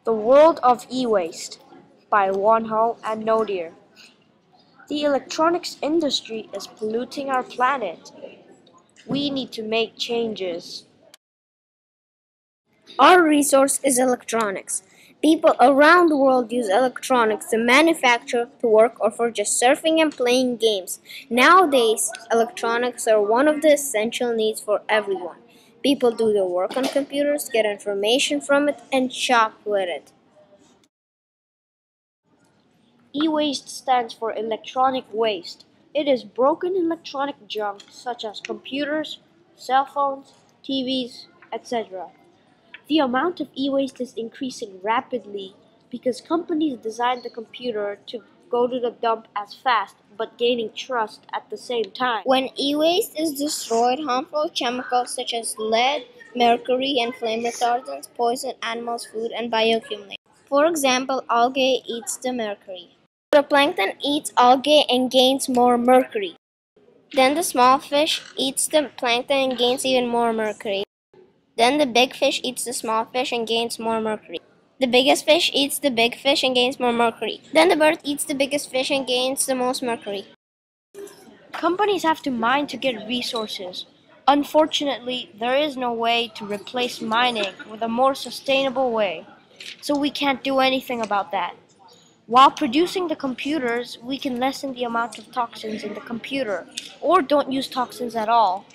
The World of E-Waste by Wonhoand Nodir. The electronics industry is polluting our planet. We need to make changes. Our resource is electronics. People around the world use electronics to manufacture, to work, or for just surfing and playing games. Nowadays, electronics are one of the essential needs for everyone. People do their work on computers, get information from it, and shop with it. E-waste stands for electronic waste. It is broken electronic junk such as computers, cell phones, TVs, etc. The amount of e-waste is increasing rapidly because companies design the computer to go to the dump as fast but gaining trust at the same time. When e-waste is destroyed, harmful chemicals such as lead, mercury, and flame retardants poison animals' food and bioaccumulate. For example, algae eats the mercury. The plankton eats algae and gains more mercury. Then the small fish eats the plankton and gains even more mercury. Then the big fish eats the small fish and gains more mercury. The biggest fish eats the big fish and gains more mercury. Then the bird eats the biggest fish and gains the most mercury. Companies have to mine to get resources. Unfortunately, there is no way to replace mining with a more sustainable way, so we can't do anything about that. While producing the computers, we can lessen the amount of toxins in the computer, or don't use toxins at all.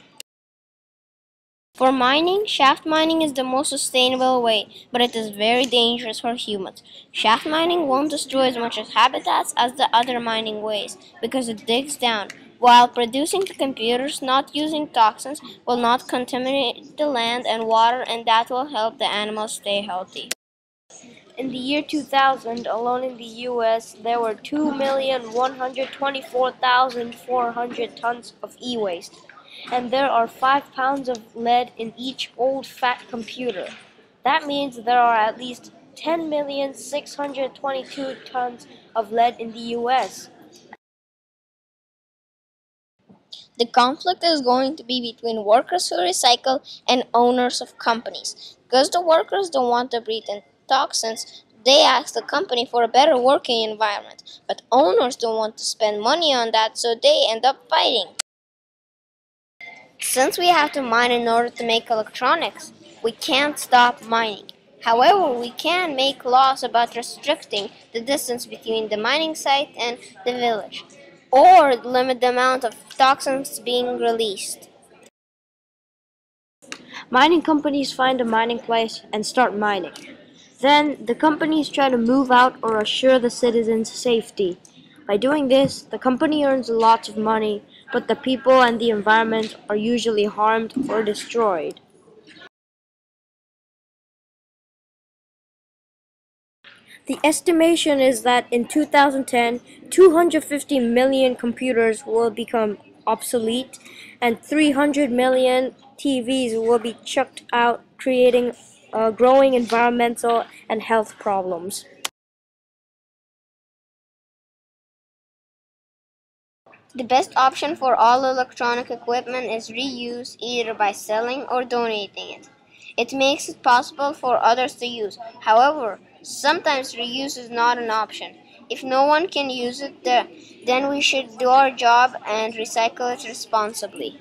For mining, shaft mining is the most sustainable way, but it is very dangerous for humans. Shaft mining won't destroy as much as habitats as the other mining ways because it digs down, while producing the computers not using toxins will not contaminate the land and water, and that will help the animals stay healthy. In the year 2000, alone in the US, there were 2,124,400 tons of e-waste, and there are 5 pounds of lead in each old fat computer. That means there are at least 10,622 tons of lead in the US. The conflict is going to be between workers who recycle and owners of companies. Because the workers don't want to breathe in toxins, they ask the company for a better working environment. But owners don't want to spend money on that, so they end up fighting. Since we have to mine in order to make electronics, we can't stop mining. However, we can make laws about restricting the distance between the mining site and the village, or limit the amount of toxins being released. Mining companies find a mining place and start mining. Then, the companies try to move out or assure the citizens' safety. By doing this, the company earns lots of money, but the people and the environment are usually harmed or destroyed. The estimation is that in 2010, 250 million computers will become obsolete and 300 million TVs will be chucked out, creating growing environmental and health problems. The best option for all electronic equipment is reuse, either by selling or donating it. It makes it possible for others to use. However, sometimes reuse is not an option. If no one can use it, then we should do our job and recycle it responsibly.